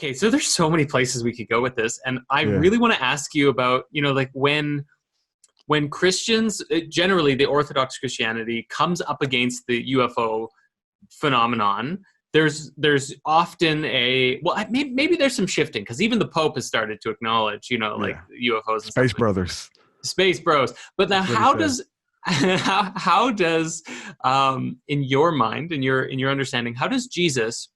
Okay, so there's so many places we could go with this, and I Yeah. really want to ask you about, like when Christians, generally the Orthodox Christianity, comes up against the UFO phenomenon, there's often maybe there's some shifting, because even the Pope has started to acknowledge, like Yeah. UFOs and stuff Space like Brothers. space bros. But now, That's what he how said. does how does in your mind, in your understanding, how does Jesus,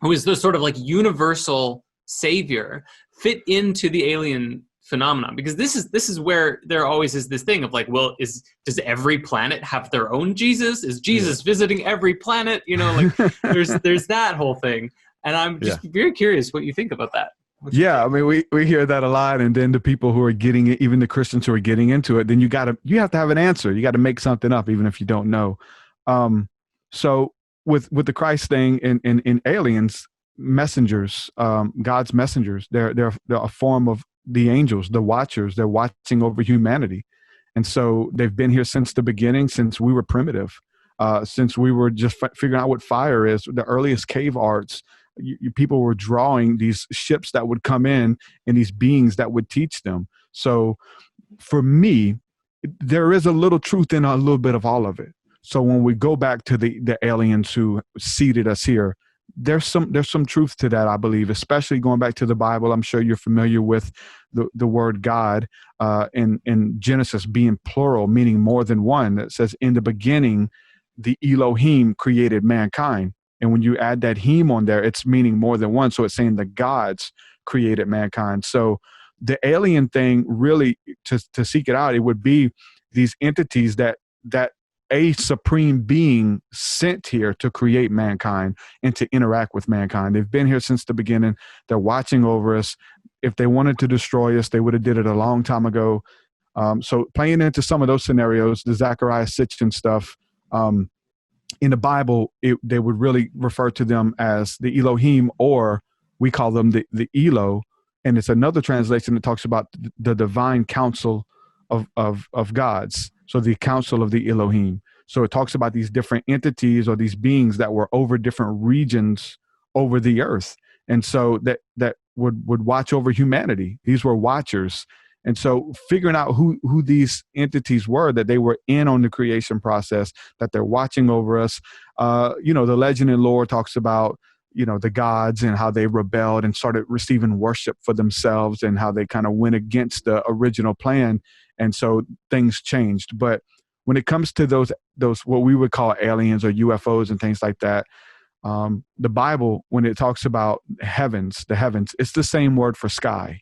who is the sort of like universal savior, fit into the alien phenomenon? Because this is where there always is this thing of like, well, does every planet have their own Jesus? Is Jesus visiting every planet? Like there's that whole thing, and I'm just very curious what you think about that. Yeah, I mean, we hear that a lot, and then the people who are getting it, even the Christians who are getting into it, then you have to have an answer. You got to make something up, even if you don't know. So with the Christ thing in aliens, messengers, God's messengers, they're a form of the angels, the watchers. They're watching over humanity, and so they've been here since the beginning, since we were primitive, since we were just figuring out what fire is. The earliest cave arts. People were drawing these ships that would come in and these beings that would teach them. So for me, there is a little truth in a little bit of all of it. So when we go back to the aliens who seeded us here, there's some truth to that, I believe, especially going back to the Bible. I'm sure you're familiar with the word God in Genesis being plural, meaning more than one. That says, in the beginning, the Elohim created mankind. And when you add that him on there, it's meaning more than one. So it's saying the gods created mankind. So the alien thing, really, to seek it out, it would be these entities that a supreme being sent here to create mankind and to interact with mankind. They've been here since the beginning. They're watching over us. If they wanted to destroy us, they would have did it a long time ago. So playing into some of those scenarios, the Zechariah Sitchin stuff, in the Bible, they would really refer to them as the Elohim, or we call them the Elo. And it's another translation that talks about the divine council of gods. So the council of the Elohim. So it talks about these different entities or these beings that were over different regions over the earth. And so that would watch over humanity. These were watchers. And so figuring out who these entities were, that they were in on the creation process, that they're watching over us. The legend and lore talks about, the gods and how they rebelled and started receiving worship for themselves and how they kind of went against the original plan. And so things changed. But when it comes to those what we would call aliens or UFOs and things like that, the Bible, when it talks about the heavens, it's the same word for sky.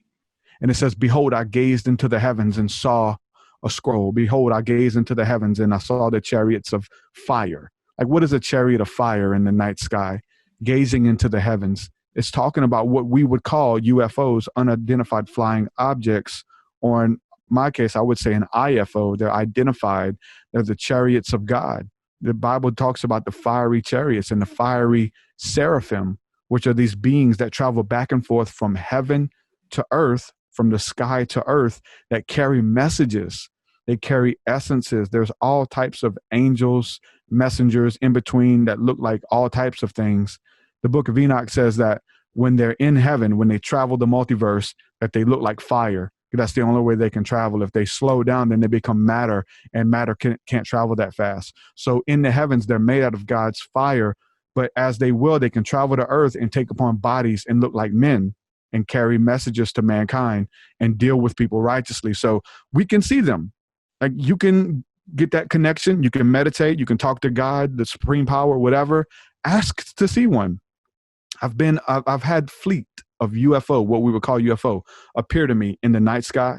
And it says, behold, I gazed into the heavens and saw a scroll. Behold, I gazed into the heavens and I saw the chariots of fire. Like, what is a chariot of fire in the night sky? Gazing into the heavens. It's talking about what we would call UFOs, unidentified flying objects, or in my case, I would say an IFO. They're identified. They're the chariots of God. The Bible talks about the fiery chariots and the fiery seraphim, which are these beings that travel back and forth from heaven to earth, from the sky to earth, that carry messages. They carry essences. There's all types of angels, messengers in between that look like all types of things. The book of Enoch says that when they're in heaven, when they travel the multiverse, that they look like fire. That's the only way they can travel. If they slow down, then they become matter, and matter can't travel that fast. So in the heavens, they're made out of God's fire, but as they will, they can travel to earth and take upon bodies and look like men and carry messages to mankind and deal with people righteously. So we can see them. Like, you can get that connection. You can meditate. You can talk to God, the supreme power, whatever. Ask to see one. I've had fleet of UFO, what we would call UFO, appear to me in the night sky,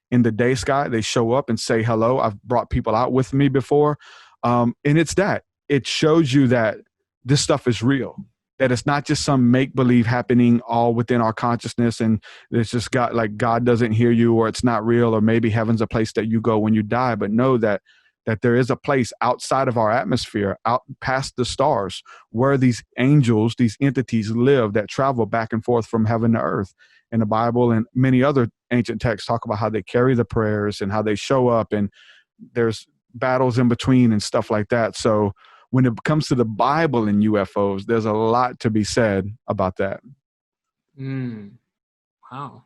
in the day sky. They show up and say hello. I've brought people out with me before. And it shows you that this stuff is real, that it's not just some make-believe happening all within our consciousness, and it's just God doesn't hear you, or it's not real, or maybe heaven's a place that you go when you die. But know that there is a place outside of our atmosphere, out past the stars, where these angels, these entities live, that travel back and forth from heaven to earth. And the Bible and many other ancient texts talk about how they carry the prayers and how they show up, and there's battles in between and stuff like that. So when it comes to the Bible and UFOs, there's a lot to be said about that. Mm, wow.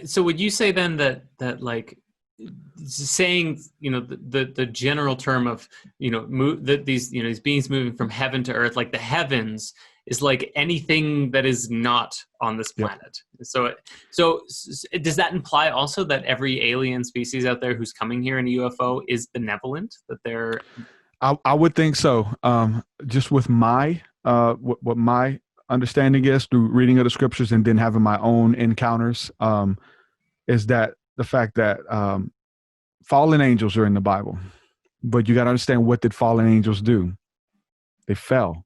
So would you say then that like saying, the general term of, that these, these beings moving from heaven to earth, like the heavens is like anything that is not on this Yep. planet. So does that imply also that every alien species out there who's coming here in a UFO is benevolent, that they're... I would think so. Just with my what my understanding is through reading of the scriptures and then having my own encounters, is that the fact that fallen angels are in the Bible, but you got to understand, what did fallen angels do? They fell.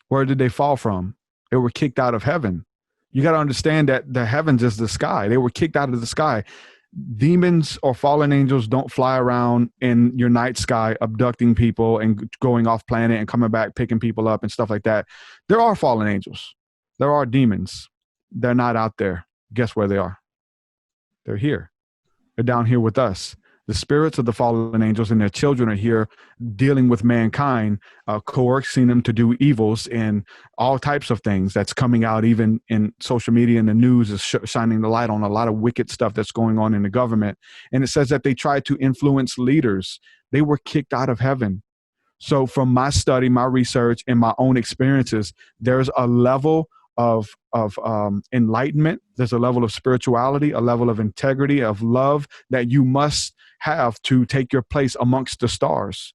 Where did they fall from? They were kicked out of heaven. You got to understand that the heavens is the sky. They were kicked out of the sky. Demons or fallen angels don't fly around in your night sky abducting people and going off planet and coming back picking people up and stuff like that. There are fallen angels. There are demons. They're not out there. Guess where they are? They're here. They're down here with us. The spirits of the fallen angels and their children are here dealing with mankind, coercing them to do evils and all types of things that's coming out even in social media, and the news is shining the light on a lot of wicked stuff that's going on in the government. And it says that they tried to influence leaders. They were kicked out of heaven. So from my study, my research, and my own experiences, there's a level of enlightenment. There's a level of spirituality, a level of integrity, of love that you must have to take your place amongst the stars.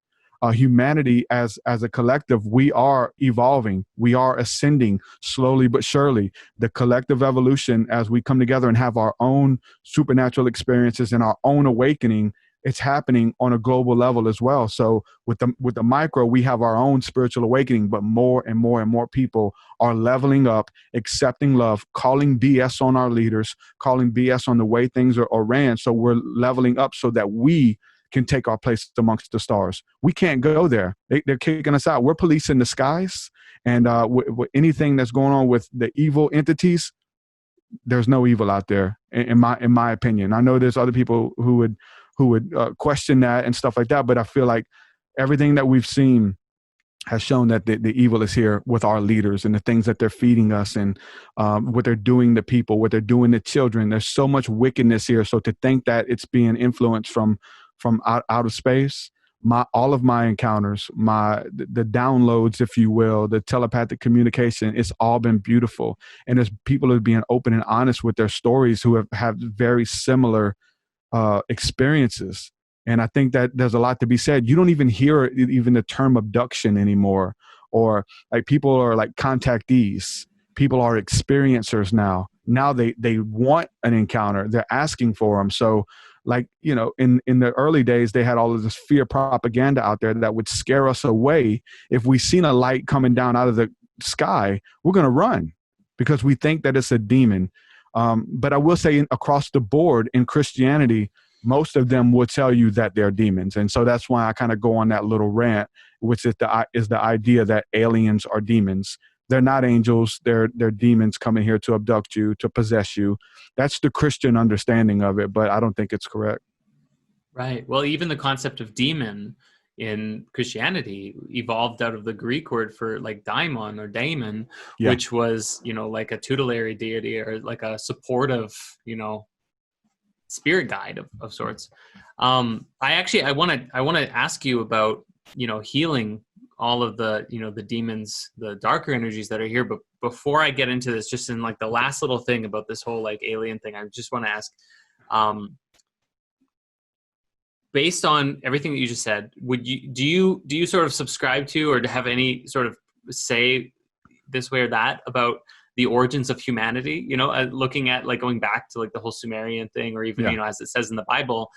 Humanity as a collective, we are evolving. We are ascending slowly but surely. The collective evolution, as we come together and have our own supernatural experiences and our own awakening, it's happening on a global level as well. So with the micro, we have our own spiritual awakening, but more and more and more people are leveling up, accepting love, calling BS on our leaders, calling BS on the way things are ran. So we're leveling up so that we can take our place amongst the stars. We can't go there. They're kicking us out. We're policing the skies, and with anything that's going on with the evil entities, there's no evil out there, in my opinion. I know there's other people who would question that and stuff like that, but I feel like everything that we've seen has shown that the evil is here with our leaders and the things that they're feeding us, and what they're doing to people, what they're doing to children. There's so much wickedness here. So to think that it's being influenced from out of space, all of my encounters, the downloads, if you will, the telepathic communication, it's all been beautiful. And as people are being open and honest with their stories, who have very similar experiences. And I think that there's a lot to be said. You don't even hear even the term abduction anymore, or like people are like contactees. People are experiencers now. Now they want an encounter. They're asking for them. So like, in the early days, they had all of this fear propaganda out there that would scare us away. If we seen a light coming down out of the sky, we're going to run because we think that it's a demon. But I will say across the board in Christianity, most of them will tell you that they're demons. And so that's why I kind of go on that little rant, which is the idea that aliens are demons. They're not angels. They're demons coming here to abduct you, to possess you. That's the Christian understanding of it, but I don't think it's correct. Right. Well, even the concept of demon in Christianity evolved out of the Greek word for like daimon or daemon, Yeah. which was, like a tutelary deity or like a supportive, spirit guide of sorts. I want to ask you about, healing all of the, the demons, the darker energies that are here. But before I get into this, just in like the last little thing about this whole like alien thing, I just want to ask, based on everything that you just said, do you sort of subscribe to or have any sort of say this way or that about the origins of humanity? Looking at like going back to like the whole Sumerian thing, or even as it says in the Bible,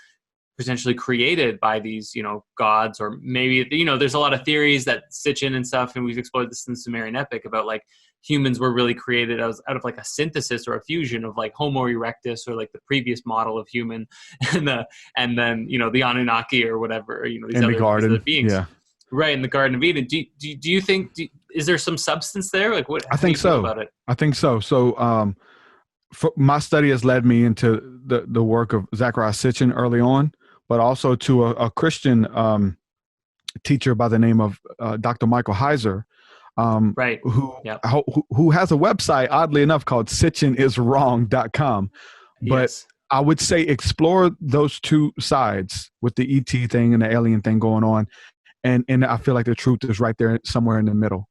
potentially created by these gods, or maybe there's a lot of theories that stitch in and stuff, and we've explored this in the Sumerian epic about like humans were really created out of like a synthesis or a fusion of like Homo erectus, or like the previous model of human, and then the Anunnaki or whatever, these in other, the garden, these other beings, yeah, right, in the Garden of Eden. Do you think is there some substance there? Like what? I think how do you so. feel about it? I think so. So my study has led me into the work of Zachariah Sitchin early on, but also to a Christian teacher by the name of Dr. Michael Heiser. Right. who, Yep. who has a website, oddly enough, called sitchiniswrong.com. But Yes. I would say explore those two sides with the ET thing and the alien thing going on. And I feel like the truth is right there somewhere in the middle.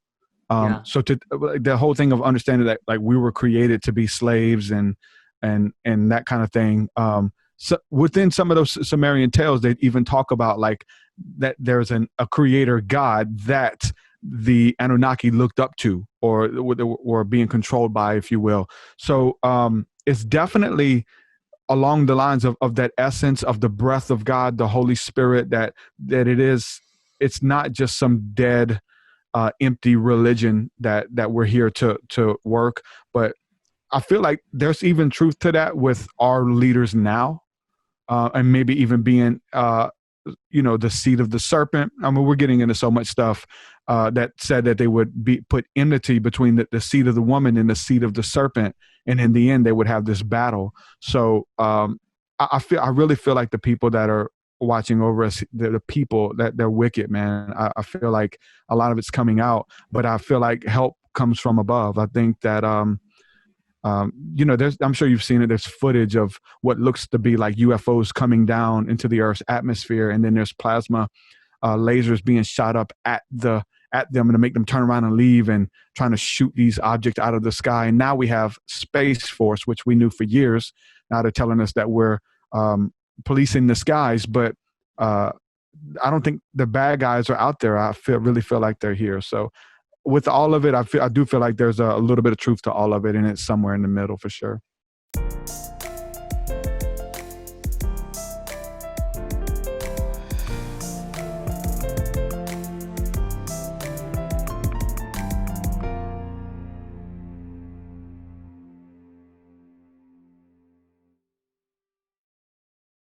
Yeah. So to the whole thing of understanding that like we were created to be slaves and that kind of thing. So within some of those Sumerian tales, they even talk about like that there's a creator God that the Anunnaki looked up to or being controlled by, if you will. So it's definitely along the lines of that essence of the breath of God, the Holy Spirit, that it's not just some dead, empty religion that we're here to work. But I feel like there's even truth to that with our leaders now, and maybe even being, the seed of the serpent. I mean, we're getting into so much stuff that said that they would put enmity between the seed of the woman and the seed of the serpent, and in the end, they would have this battle. So I really feel like the people that are watching over us, the people that they're wicked, man. I feel like a lot of it's coming out, but I feel like help comes from above. I think that I'm sure you've seen it. There's footage of what looks to be like UFOs coming down into the Earth's atmosphere, and then there's plasma lasers being shot up at them to make them turn around and leave, and trying to shoot these objects out of the sky. And now we have Space Force, which we knew for years. Now they're telling us that we're policing the skies, but I don't think the bad guys are out there. I really feel like they're here. So with all of it, I do feel like there's a little bit of truth to all of it, and it's somewhere in the middle for sure.